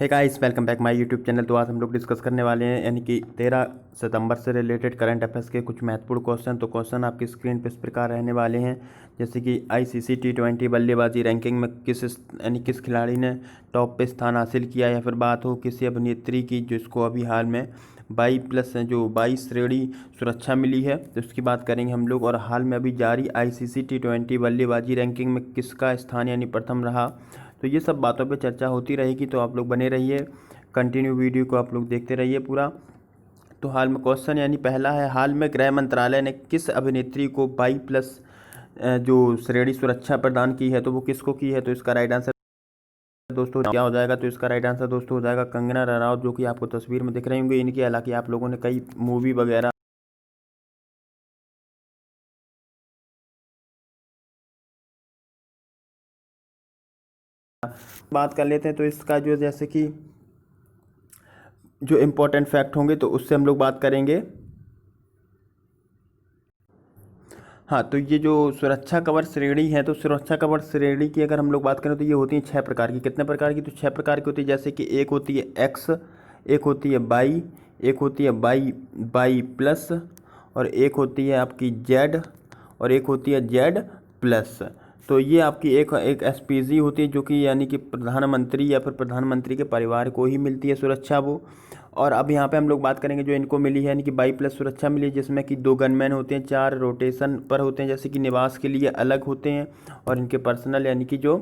Hey guys, welcome back my YouTube channel. तो आज हम लोग डिस्कस करने वाले हैं यानी कि 13 सितंबर से रिलेटेड करंट अफेयर्स के कुछ महत्वपूर्ण क्वेश्चन। तो क्वेश्चन आपकी स्क्रीन पर इस प्रकार रहने वाले हैं, जैसे कि आईसीसी T20 बल्लेबाजी रैंकिंग में किस खिलाड़ी ने टॉप पे स्थान हासिल किया, या फिर बात हो किसी अभिनेत्री की जिसको अभी हाल में 22 श्रेणी सुरक्षा मिली है, तो उसकी बात करेंगे हम लोग। और हाल में अभी जारी आईसीसी T20 बल्लेबाजी रैंकिंग में किसका स्थान यानी प्रथम रहा, तो ये सब बातों पे चर्चा होती रहेगी। तो आप लोग बने रहिए, कंटिन्यू वीडियो को आप लोग देखते रहिए पूरा। तो हाल में क्वेश्चन यानी पहला है, हाल में गृह मंत्रालय ने किस अभिनेत्री को 22+ जो श्रेणी सुरक्षा प्रदान की है, तो वो किसको की है? तो इसका राइट आंसर दोस्तों क्या हो जाएगा? तो इसका राइट आंसर दोस्तों हो जाएगा कंगना रनौत, जो कि आपको तस्वीर में दिख रही होंगी इनकी। हालांकि आप लोगों ने कई मूवी वगैरह बात कर लेते हैं। तो इसका जो जैसे कि जो इम्पोर्टेंट फैक्ट होंगे तो उससे हम लोग बात करेंगे। हाँ, तो ये जो सुरक्षा कवर श्रेणी है, तो सुरक्षा कवर श्रेणी की अगर हम लोग बात करें तो ये होती है 6 प्रकार की। कितने प्रकार की? तो 6 प्रकार की होती है। जैसे कि एक होती है एक्स, एक होती है बाई, एक होती है बाई प्लस, और एक होती है आपकी जेड, और एक होती है जेड प्लस। तो ये आपकी एक एसपीजी होती है, जो कि यानी कि प्रधानमंत्री या फिर प्रधानमंत्री के परिवार को ही मिलती है सुरक्षा वो। और अब यहाँ पे हम लोग बात करेंगे जो इनको मिली है, यानी कि 22+ सुरक्षा मिली है, जिसमें कि 2 गनमैन होते हैं, 4 रोटेशन पर होते हैं, जैसे कि निवास के लिए अलग होते हैं, और इनके पर्सनल यानी कि जो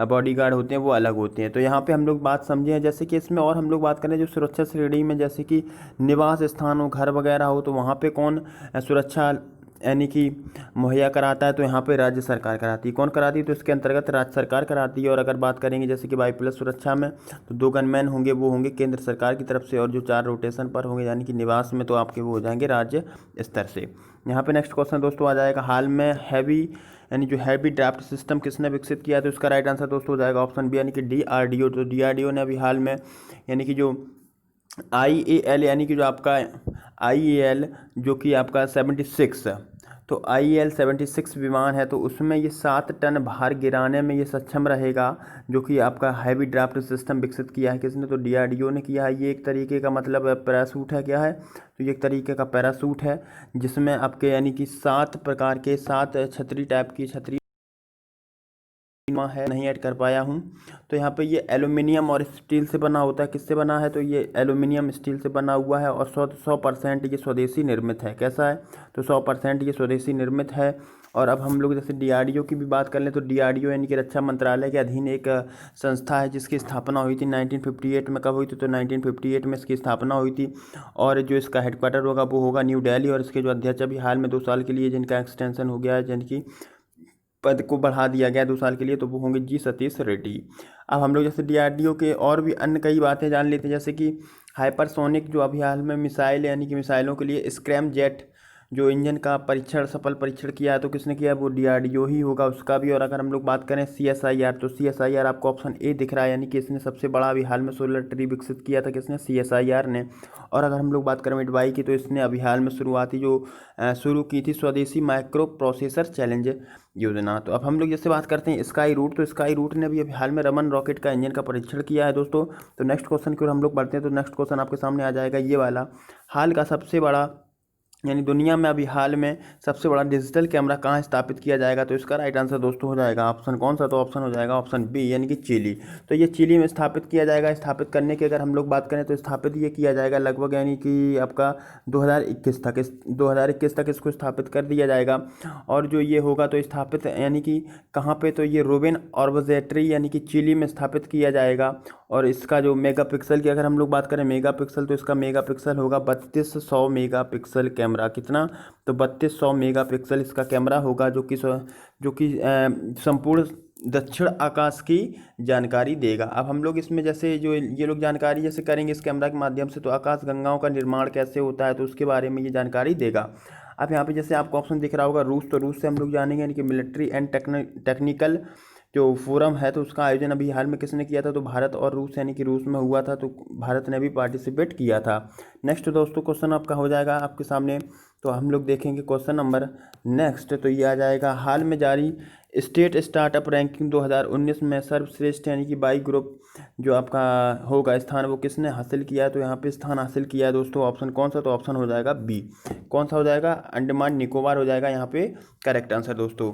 बॉडीगार्ड होते हैं वो अलग होते हैं। तो यहाँ पे हम लोग बात समझे हैं, जैसे कि इसमें और हम लोग बात करें जो सुरक्षा श्रेणी में, जैसे कि निवास स्थान हो, घर वगैरह हो, तो वहाँ पे कौन सुरक्षा यानी कि मुहैया कराता है? तो यहाँ पे राज्य सरकार कराती है। कौन कराती है? तो इसके अंतर्गत राज्य सरकार कराती है। और अगर बात करेंगे जैसे कि 22+ सुरक्षा में, तो 2 गनमैन होंगे, वो होंगे केंद्र सरकार की तरफ से, और जो 4 रोटेशन पर होंगे यानी कि निवास में, तो आपके वो हो जाएंगे राज्य स्तर से। यहाँ पे नेक्स्ट क्वेश्चन दोस्तों आ जाएगा, हाल में हैवी ड्राफ्ट सिस्टम किसने विकसित किया? तो इसका राइट आंसर दोस्तों हो जाएगा ऑप्शन बी, यानी कि DRDO। तो DRDO ने अभी हाल में यानी कि जो IAL यानी कि जो आपका IAL जो कि आपका 76, तो IAL 76 विमान है, तो उसमें ये 7 टन भार गिराने में ये सक्षम रहेगा, जो कि आपका हैवी ड्राफ्ट सिस्टम विकसित किया है किसने? तो DRDO ने किया है। ये एक तरीके का मतलब पैरासूट है, क्या है? तो ये एक तरीके का पैरासूट है, जिसमें आपके यानी कि 7 प्रकार के 7 छतरी टाइप की छतरी है, नहीं ऐड कर पाया हूँ। तो यहाँ पे ये एल्यूमिनियम और स्टील से बना होता है। किससे बना है? तो ये एल्यूमिनियम स्टील से बना हुआ है, और 100% ये स्वदेशी निर्मित है। कैसा है? तो 100% ये स्वदेशी निर्मित है। और अब हम लोग जैसे DRDO की भी बात कर लें, तो DRDO यानी कि रक्षा मंत्रालय के अधीन एक संस्था है, जिसकी स्थापना हुई थी 1958 में। कब हुई थी? तो 1958 में इसकी स्थापना हुई थी। और जो इसका हेडक्वार्टर होगा वो होगा न्यू दिल्ली, और इसके जो अध्यक्ष अभी हाल में 2 साल के लिए जिनका एक्सटेंशन हो गया है, जिनकी पद को बढ़ा दिया गया 2 साल के लिए, तो वो होंगे जी सतीश रेड्डी। अब हम लोग जैसे DRDO के और भी अन्य कई बातें जान लेते हैं, जैसे कि हाइपरसोनिक जो अभी हाल में मिसाइल यानी कि मिसाइलों के लिए स्क्रैम जेट जो इंजन का सफल परीक्षण किया है, तो किसने किया है? वो DRDO ही होगा उसका भी। और अगर हम लोग बात करें CSIR, तो CSIR आपको ऑप्शन ए दिख रहा है, यानी कि इसने सबसे बड़ा अभी हाल में सोलर ट्री विकसित किया था, किसने? CSIR ने। और अगर हम लोग बात करें मिडवाई की, तो इसने अभी हाल में शुरू की थी स्वदेशी माइक्रो प्रोसेसर चैलेंज योजना। तो अब हम लोग जैसे बात करते हैं स्काई रूट, तो स्काई रूट ने अभी हाल में रमन रॉकेट का इंजन का परीक्षण किया है दोस्तों। तो नेक्स्ट क्वेश्चन की ओर हम लोग बढ़ते हैं। तो नेक्स्ट क्वेश्चन आपके सामने आ जाएगा ये वाला, हाल का सबसे बड़ा यानी दुनिया में अभी हाल में सबसे बड़ा डिजिटल कैमरा कहाँ स्थापित किया जाएगा? तो इसका राइट आंसर दोस्तों हो जाएगा ऑप्शन कौन सा? तो ऑप्शन हो जाएगा ऑप्शन बी, यानी कि चिली। तो ये चिली में स्थापित किया जाएगा। स्थापित करने की अगर हम लोग बात करें, तो स्थापित ये किया जाएगा लगभग यानी कि आपका 2021 तक इसको स्थापित कर दिया जाएगा। और जो ये होगा तो स्थापित यानी कि कहाँ पे? तो ये रोबेन ऑब्जर्वेटरी यानी कि चिली में स्थापित किया जाएगा। और इसका जो मेगापिक्सल की अगर हम लोग बात करें मेगापिक्सल, तो इसका मेगापिक्सल होगा 3200 मेगापिक्सल कैमरा। कितना? तो 3200 मेगापिक्सल इसका कैमरा होगा, जो कि संपूर्ण दक्षिण आकाश की जानकारी देगा। अब हम लोग इसमें जैसे जो ये लोग जानकारी जैसे करेंगे इस कैमरा के माध्यम से, तो आकाश गंगाओं का निर्माण कैसे होता है, तो उसके बारे में ये जानकारी देगा। अब यहाँ पे जैसे आपको ऑप्शन दिख रहा होगा रूस, तो रूस से हम लोग जानेंगे, यानी कि मिलिट्री एंड टेक्निकल जो फोरम है, तो उसका आयोजन अभी हाल में किसने किया था? तो भारत और रूस यानी कि रूस में हुआ था, तो भारत ने भी पार्टिसिपेट किया था। नेक्स्ट दोस्तों क्वेश्चन आपका हो जाएगा आपके सामने, तो हम लोग देखेंगे क्वेश्चन नंबर नेक्स्ट। तो ये आ जाएगा, हाल में जारी स्टेट स्टार्टअप रैंकिंग 2019 में सर्वश्रेष्ठ यानी कि बाई ग्रुप जो आपका होगा स्थान वो किसने हासिल किया है? तो यहाँ पे स्थान हासिल किया है दोस्तों ऑप्शन कौन सा? तो ऑप्शन हो जाएगा बी। कौन सा हो जाएगा? अंडमान निकोबार हो जाएगा यहाँ पे करेक्ट आंसर दोस्तों।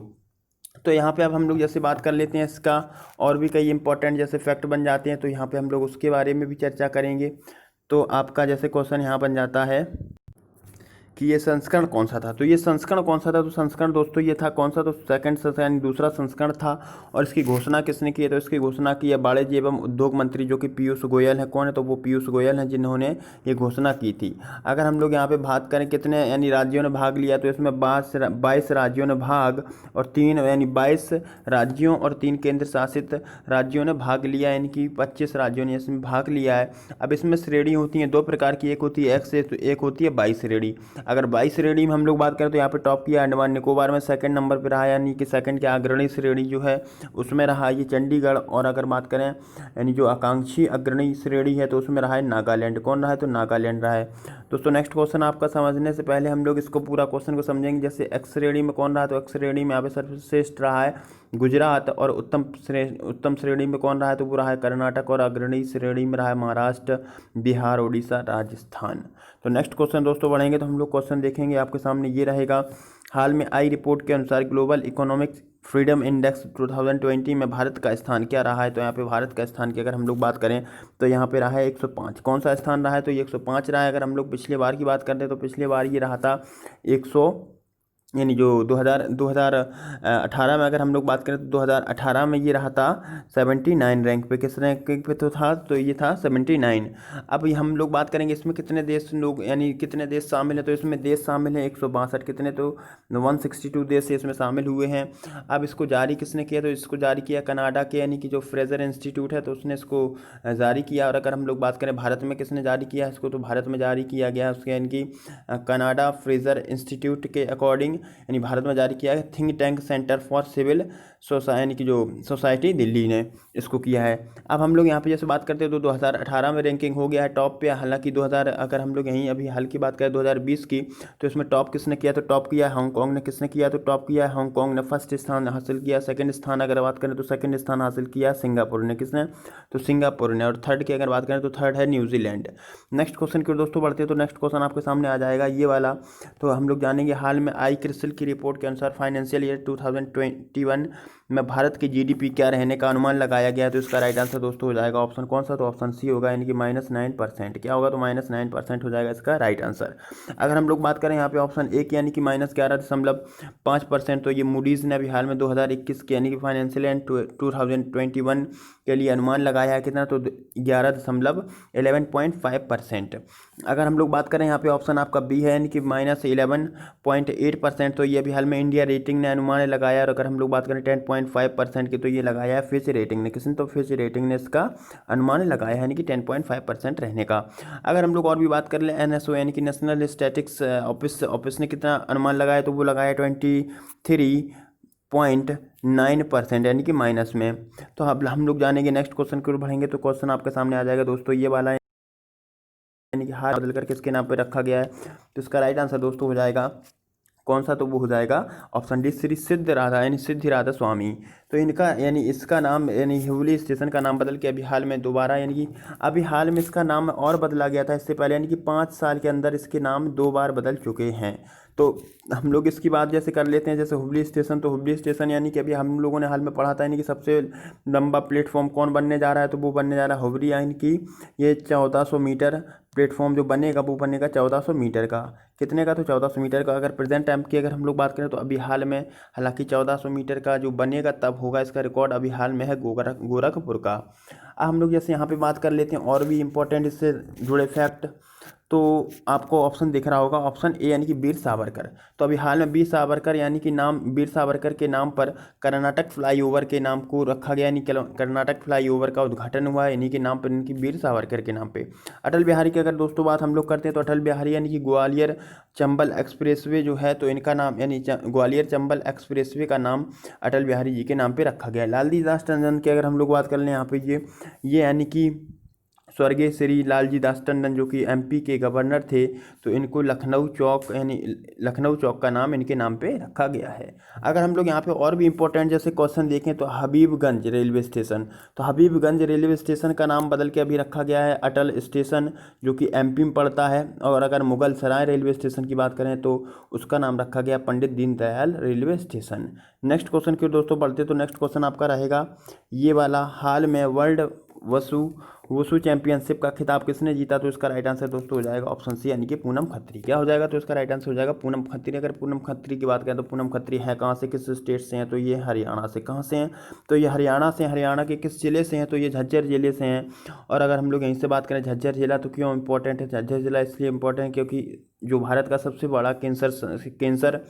तो यहाँ पे अब हम लोग जैसे बात कर लेते हैं इसका और भी कई इंपॉर्टेंट जैसे फैक्ट बन जाते हैं, तो यहाँ पे हम लोग उसके बारे में भी चर्चा करेंगे। तो आपका जैसे क्वेश्चन यहाँ बन जाता है कि ये संस्करण कौन सा था? तो ये संस्करण कौन सा था? तो संस्करण दोस्तों ये था कौन सा? तो सेकंड संस्करण यानी दूसरा संस्करण था। और इसकी घोषणा किसने की है? तो इसकी घोषणा की है वाणिज्य एवं उद्योग मंत्री जो कि पीयूष गोयल है। कौन है? तो वो पीयूष गोयल हैं जिन्होंने ये घोषणा की थी। अगर हम लोग यहाँ पे बात करें कितने यानी राज्यों ने भाग लिया, तो इसमें 22 राज्यों ने भाग और 3 यानी 22 राज्यों और 3 केंद्र शासित राज्यों ने भाग लिया, यानी कि 25 राज्यों ने इसमें भाग लिया है। अब इसमें श्रेणी होती हैं 2 प्रकार की, एक होती है एक्स, एक होती है 22 श्रेणी। अगर 22 श्रेणी में हम लोग बात करें तो यहाँ पे टॉप किया अंडमान निकोबार में, सेकंड नंबर पे रहा यानी कि सेकंड के अग्रणी श्रेणी जो है उसमें रहा ये चंडीगढ़। और अगर बात करें यानी जो आकांक्षी अग्रणी श्रेणी है तो उसमें रहा है नागालैंड। कौन रहा है? तो नागालैंड रहा है। दोस्तों नेक्स्ट क्वेश्चन आपका समझने से पहले हम लोग इसको पूरा क्वेश्चन को समझेंगे। जैसे एक्स श्रेणी में कौन रहा? तो एक्स श्रेणी में यहाँ पे सर्वश्रेष्ठ रहा है गुजरात। और उत्तम श्रेणी में कौन रहा है? तो वो रहा है कर्नाटक। और अग्रणी श्रेणी में रहा है महाराष्ट्र, बिहार, उड़ीसा, राजस्थान। तो नेक्स्ट क्वेश्चन दोस्तों बढ़ेंगे तो हम लोग क्वेश्चन देखेंगे आपके सामने ये रहेगा। हाल में आई रिपोर्ट के अनुसार ग्लोबल इकोनॉमिक फ्रीडम इंडेक्स 2020 में भारत का स्थान क्या रहा है? तो यहाँ पे भारत का स्थान की अगर हम लोग बात करें तो यहाँ पे रहा है 105। कौन सा स्थान रहा है? तो ये 105 रहा है। अगर हम लोग पिछले बार की बात करते हैं तो पिछले बार ये रहा था 100 यानी जो 2018 में अगर हम लोग बात करें तो 2018 में ये रहा था 79 रैंक पे। किस रैंक पे तो था? तो ये था 79। अब हम लोग बात करेंगे इसमें कितने देश लोग यानी कितने देश शामिल हैं। तो इसमें देश शामिल हैं 162। कितने? तो 162 देश इसमें शामिल हुए हैं। अब इसको जारी किसने किया? तो इसको जारी किया कनाडा के यानी कि जो फ्रेजर इंस्टीट्यूट है तो उसने इसको जारी किया। और अगर हम लोग बात करें भारत में किसने जारी किया इसको, तो भारत में जारी किया गया उसके यानी कि कनाडा फ्रेजर इंस्टीट्यूट के अकॉर्डिंग यानी भारत में जारी किया है। Think tank centre for civil यानी कि जो सोसाइटी दिल्ली ने इसको किया है। अब हम लोग यहाँ पे जैसे बात करते हैं तो 2018 में रैंकिंग हो गया है टॉप पे। हालांकि 2000 अगर हम लोग यहीं अभी हाल की बात करें 2020 की तो इसमें टॉप किसने किया? तो टॉप किया है हांगकांग ने। किसने किया? तो टॉप किया है हांगकांग ने। फर्स्ट स्थान हासिल किया। सेकंड स्थान अगर बात करें तो सेकंड स्थान हासिल किया सिंगापुर ने। किसने? तो सिंगापुर ने। और थर्ड की अगर बात करें तो थर्ड है न्यूजीलैंड। नेक्स्ट क्वेश्चन की दोस्तों बढ़ते हैं तो नेक्स्ट क्वेश्चन आपके सामने आ जाएगा ये वाला। तो हम लोग जानेंगे हाल में आई क्रिसिल की रिपोर्ट के अनुसार फाइनेंशियल ईयर 2021 में भारत की जीडीपी क्या रहने का अनुमान लगाया गया है। तो इसका राइट आंसर दोस्तों हो जाएगा ऑप्शन कौन सा? तो ऑप्शन सी होगा यानी कि -9%। क्या होगा? तो -9% हो जाएगा इसका राइट आंसर। अगर हम लोग बात करें यहाँ पे ऑप्शन एक यानी कि -11.5%, तो ये मूडीज़ ने अभी हाल में 2021 के यानी कि फाइनेंशियल ईयर 2021 के लिए अनुमान लगाया है कितना? तो 11.5%। अगर हम लोग बात करें यहाँ पे ऑप्शन आपका बी है यानी कि -11.8%, तो ये अभी हाल में इंडिया रेटिंग ने अनुमान लगाया। और अगर हम लोग बात करें 10.5% की तो ये लगाया है फिच रेटिंग ने। किसने? तो फिच रेटिंग ने इसका अनुमान लगाया है यानी कि 10.5% रहने का। अगर हम लोग और भी बात कर ले एनएसओ यानी कि नेशनल स्टैटिक्स ऑफिस ने कितना अनुमान लगाया? तो वो लगाया 23.9% यानी कि माइनस में। तो अब हम लोग जानेंगे नेक्स्ट क्वेश्चन की ओर बढ़ेंगे तो क्वेश्चन आपके सामने आ जाएगा दोस्तों ये वाला यानी कि हार बदल कर किसके नाम पे रखा गया है। तो इसका राइट आंसर दोस्तों हो जाएगा कौन सा? तो वो हो जाएगा ऑप्शन डी श्री सिद्ध राधा यानी सिद्धि राधा स्वामी। तो इनका यानी इसका नाम यानी हुबली स्टेशन का नाम बदल के अभी हाल में दोबारा यानी कि अभी हाल में इसका नाम और बदला गया था। इससे पहले यानी कि 5 साल के अंदर इसके नाम 2 बार बदल चुके हैं। तो हम लोग इसकी बात जैसे कर लेते हैं जैसे हुबली स्टेशन। तो हुबली स्टेशन यानी कि अभी हम लोगों ने हाल में पढ़ा था यानी कि सबसे लंबा प्लेटफॉर्म कौन बनने जा रहा है? तो वो बनने जा रहा है हुबली यानी कि ये 1400 मीटर प्लेटफॉर्म जो बनेगा वो बनेगा 1400 मीटर का। कितने का? तो 1400 मीटर का। अगर प्रेजेंट टाइम की अगर हम लोग बात करें तो अभी हाल में हालांकि 1400 मीटर का जो बनेगा तब होगा। इसका रिकॉर्ड अभी हाल में है गोरखपुर का। अब हम लोग जैसे यहाँ पे बात कर लेते हैं और भी इम्पोर्टेंट इससे जुड़े फैक्ट। तो आपको ऑप्शन दिख रहा होगा ऑप्शन ए यानी कि वीर सावरकर। तो अभी हाल में वीर सावरकर यानी कि नाम वीर सावरकर के नाम पर कर्नाटक फ्लाईओवर के नाम को रखा गया यानी कर्नाटक फ्लाईओवर का उद्घाटन हुआ है इन्हीं के नाम पर इनकी वीर सावरकर के नाम पे। अटल बिहारी की अगर दोस्तों बात हम लोग करते हैं तो अटल बिहारी यानी कि ग्वालियर चंबल एक्सप्रेसवे जो है तो इनका नाम यानी ग्वालियर चंबल एक्सप्रेसवे का नाम अटल बिहारी जी के नाम पर रखा गया है। लालजी दास टंडन की अगर हम लोग बात कर लें यहाँ पे ये यानी कि स्वर्गीय श्री लालजी दास टंडन जो कि एमपी के गवर्नर थे, तो इनको लखनऊ चौक यानी लखनऊ चौक का नाम इनके नाम पे रखा गया है। अगर हम लोग यहाँ पे और भी इंपॉर्टेंट जैसे क्वेश्चन देखें तो हबीबगंज रेलवे स्टेशन, तो हबीबगंज रेलवे स्टेशन का नाम बदल के अभी रखा गया है अटल स्टेशन जो कि एमपी में पड़ता है। और अगर मुगल सराय रेलवे स्टेशन की बात करें तो उसका नाम रखा गया Pandit Deendayal railway station. Next question की दोस्तों बढ़ते तो नेक्स्ट क्वेश्चन आपका रहेगा ये वाला, हाल में वर्ल्ड वुशु चैंपियनशिप का खिताब किसने जीता? तो इसका राइट आंसर दोस्तों हो जाएगा ऑप्शन सी यानी कि पूनम खत्री। क्या हो जाएगा? तो इसका राइट आंसर हो जाएगा पूनम खत्री। अगर पूनम खत्री की बात करें तो पूनम खत्री है कहाँ से, किस स्टेट से हैं? तो ये हरियाणा से। कहाँ से हैं? तो ये हरियाणा से। हरियाणा के किस जिले से हैं? तो ये झज्जर जिले से हैं। और अगर हम लोग यहीं से बात करें झज्जर जिला, तो क्यों इंपॉर्टेंट है झज्जर जिला? इसलिए इंपॉर्टेंट है क्योंकि जो भारत का सबसे बड़ा कैंसर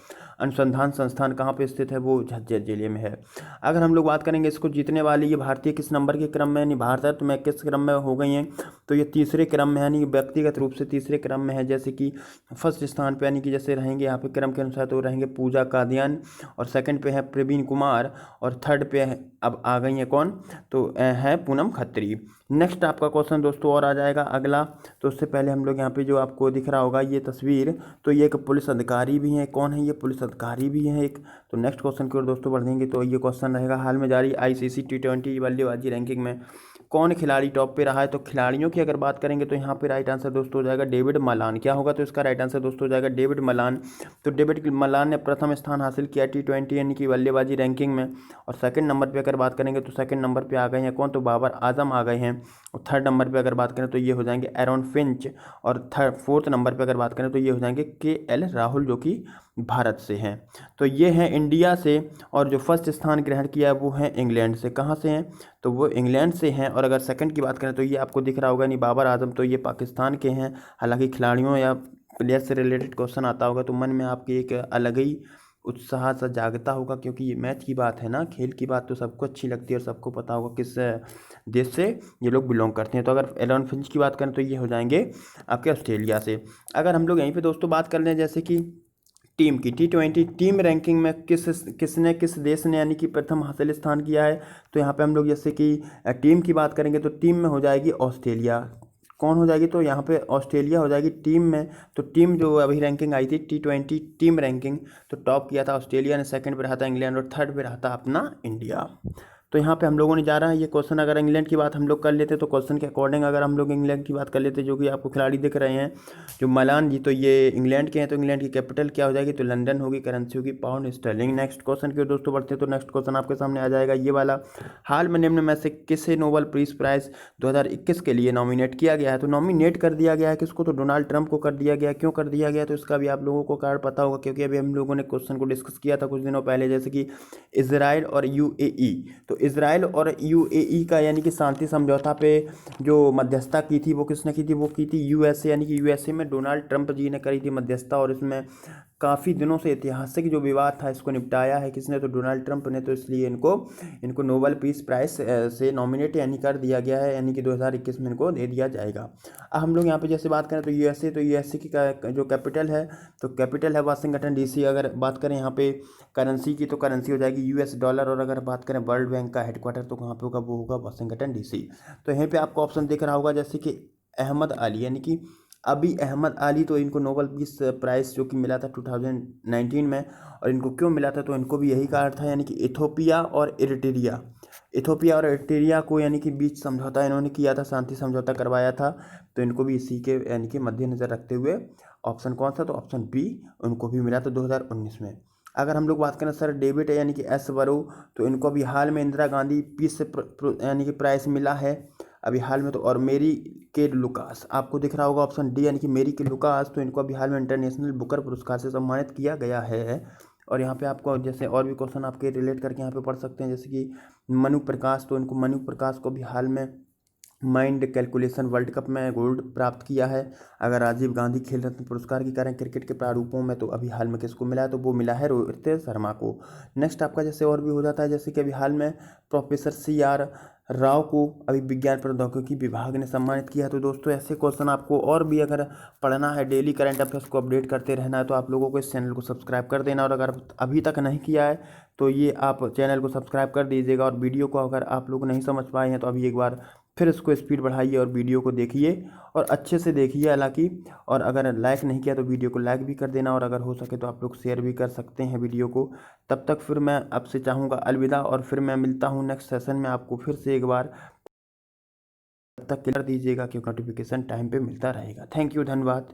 अनुसंधान संस्थान कहाँ पे स्थित है? वो झज्जर जिले में है। अगर हम लोग बात करेंगे इसको जीतने वाली ये भारतीय किस नंबर के क्रम में, यानी भारत में किस क्रम में हो गई हैं? तो ये तीसरे क्रम में, यानी व्यक्तिगत रूप से तीसरे क्रम में है। जैसे कि फर्स्ट स्थान पे यानी कि जैसे रहेंगे यहाँ पे क्रम के अनुसार तो रहेंगे पूजा कादियान, और सेकंड पे है प्रवीण कुमार, और थर्ड पे है अब आ गई है कौन? तो है पूनम खत्री। नेक्स्ट आपका क्वेश्चन दोस्तों और आ जाएगा अगला। तो उससे पहले हम लोग यहाँ पे जो आपको दिख रहा होगा ये तस्वीर, तो ये एक पुलिस अधिकारी भी हैं। कौन है ये? पुलिस अधिकारी भी हैं एक। तो नेक्स्ट क्वेश्चन की ओर दोस्तों बढ़ देंगे। तो ये क्वेश्चन रहेगा, हाल में जारी ICC T20 बल्लेबाजी रैंकिंग में कौन खिलाड़ी टॉप पे रहा है? तो खिलाड़ियों की अगर बात करेंगे तो यहाँ पे राइट आंसर दोस्तों हो जाएगा डेविड मलान। क्या होगा? तो इसका राइट आंसर दोस्तों हो जाएगा डेविड मलान। तो डेविड मलान ने प्रथम स्थान हासिल किया T20 यानी कि बल्लेबाजी रैंकिंग में। और सेकंड नंबर पे अगर बात करेंगे तो सेकंड नंबर पे आ गए हैं कौन? तो बाबर आजम आ गए हैं। और थर्ड नंबर पे अगर बात करें तो ये हो जाएंगे एरॉन फिंच। और फोर्थ नंबर पे अगर बात करें तो ये हो जाएंगे KL राहुल जो कि भारत से हैं। तो ये हैं इंडिया से। और जो फर्स्ट स्थान ग्रहण किया है वो है इंग्लैंड से। कहाँ से हैं? तो वो इंग्लैंड से हैं। और अगर सेकंड की बात करें तो ये आपको दिख रहा होगा नहीं, बाबर आजम, तो ये पाकिस्तान के हैं। हालांकि खिलाड़ियों या प्लेयर से रिलेटेड क्वेश्चन आता होगा तो मन में आपके एक अलग ही उत्साह सा जागता होगा, क्योंकि ये मैच की बात है ना, खेल की बात तो सबको अच्छी लगती है और सबको पता होगा किस देश से ये लोग बिलोंग करते हैं। तो अगर एरॉन फिंच की बात करें तो ये हो जाएंगे आपके ऑस्ट्रेलिया से। अगर हम लोग यहीं पे दोस्तों बात कर लें जैसे कि टीम की T20 टीम रैंकिंग में किस देश ने यानी कि प्रथम हासिल स्थान किया है? तो यहाँ पे हम लोग जैसे कि टीम की बात करेंगे तो टीम में हो जाएगी ऑस्ट्रेलिया। कौन हो जाएगी? तो यहाँ पे ऑस्ट्रेलिया हो जाएगी टीम में। तो टीम जो अभी रैंकिंग आई थी T20 टीम रैंकिंग, तो टॉप किया था ऑस्ट्रेलिया ने, सेकंड पे रहा था इंग्लैंड, और थर्ड पे रहा था अपना इंडिया। तो यहाँ पे हम लोगों ने जा रहा है ये क्वेश्चन। अगर इंग्लैंड की बात हम लोग कर लेते तो क्वेश्चन के अकॉर्डिंग अगर हम लोग इंग्लैंड की बात कर लेते, जो कि आपको खिलाड़ी दिख रहे हैं जो मलान जी, तो ये इंग्लैंड के हैं। तो इंग्लैंड की कैपिटल क्या हो जाएगी? तो लंदन होगी। करेंसी होगी पाउंड स्टर्लिंग। नेक्स्ट क्वेश्चन की दोस्तों बढ़ते हैं। तो नेक्स्ट क्वेश्चन आपके सामने आ जाएगा ये वाला, हाल में निम्न में से किसे नोबेल पीस प्राइज 2021 के लिए नॉमिनेट किया गया है? तो नॉमिनेट कर दिया गया है किसको? तो डोनाल्ड ट्रंप को कर दिया गया। क्यों कर दिया गया? तो इसका भी आप लोगों को कारण पता होगा, क्योंकि अभी हम लोगों ने क्वेश्चन को डिस्कस किया था कुछ दिनों पहले, जैसे कि इजराइल और UAE। तो इजराइल और UAE का यानी कि शांति समझौता पे जो मध्यस्थता की थी वो किसने की थी? वो की थी USA, यानी कि USA में डोनाल्ड ट्रंप जी ने करी थी मध्यस्थता। और इसमें काफ़ी दिनों से ऐतिहासिक जो विवाद था इसको निपटाया है किसने? तो डोनाल्ड ट्रंप ने। तो इसलिए इनको नोबेल पीस प्राइज से नॉमिनेट यानी कर दिया गया है, यानी कि 2021 में इनको दे दिया जाएगा। अब हम लोग यहाँ पे जैसे बात करें तो USA, तो USA की जो कैपिटल है तो कैपिटल है वाशिंगटन DC। अगर बात करें यहाँ पे करेंसी की तो करेंसी हो जाएगी US डॉलर। और अगर बात करें वर्ल्ड बैंक का हेडक्वार्टर तो कहाँ पे होगा? वो होगा वाशिंगटन DC। तो यहीं पे आपको ऑप्शन दिख रहा होगा जैसे कि अहमद अली, यानी कि अभी अहमद अली, तो इनको नोबेल पीस प्राइज़ जो कि मिला था 2019 में। और इनको क्यों मिला था? तो इनको भी यही कारण था, यानी कि इथोपिया और इरिट्रिया को यानी कि बीच समझौता इन्होंने किया था, शांति समझौता करवाया था। तो इनको भी इसी के यानी कि मद्देनज़र रखते हुए ऑप्शन कौन सा? तो ऑप्शन B उनको भी मिला था 2019 में। अगर हम लोग बात करें सर डेविड यानी कि S वरो, तो इनको अभी हाल में इंदिरा गांधी पीस यानी कि प्राइज़ मिला है अभी हाल में। तो और मेरी के लुकास आपको दिख रहा होगा ऑप्शन D, यानी कि मेरी के लुकास, तो इनको अभी हाल में इंटरनेशनल बुकर पुरस्कार से सम्मानित किया गया है। और यहाँ पे आपको जैसे और भी क्वेश्चन आपके रिलेट करके यहाँ पे पढ़ सकते हैं, जैसे कि मनु प्रकाश, तो इनको मनु प्रकाश को भी हाल में माइंड कैलकुलेशन वर्ल्ड कप में गोल्ड प्राप्त किया है। अगर राजीव गांधी खेल रत्न पुरस्कार की करें क्रिकेट के प्रारूपों में तो अभी हाल में किसको मिला है? तो वो मिला है रोहित शर्मा को। नेक्स्ट आपका जैसे और भी हो जाता है, जैसे कि अभी हाल में प्रोफेसर CR राव को अभी विज्ञान प्रौद्योगिकी विभाग ने सम्मानित किया है। तो दोस्तों ऐसे क्वेश्चन आपको और भी अगर पढ़ना है, डेली करंट अफेयर्स को अपडेट करते रहना है, तो आप लोगों को इस चैनल को सब्सक्राइब कर देना। और अगर अभी तक नहीं किया है तो ये आप चैनल को सब्सक्राइब कर दीजिएगा। और वीडियो को अगर आप लोग नहीं समझ पाए हैं तो अभी एक बार फिर इसको स्पीड बढ़ाइए और वीडियो को देखिए और अच्छे से देखिए हालांकि। और अगर लाइक नहीं किया तो वीडियो को लाइक भी कर देना, और अगर हो सके तो आप लोग शेयर भी कर सकते हैं वीडियो को। तब तक फिर मैं आपसे चाहूँगा अलविदा, और फिर मैं मिलता हूँ नेक्स्ट सेशन में आपको फिर से एक बार। तब तक कर दीजिएगा कि नोटिफिकेशन टाइम पे मिलता रहेगा। थैंक यू, धन्यवाद।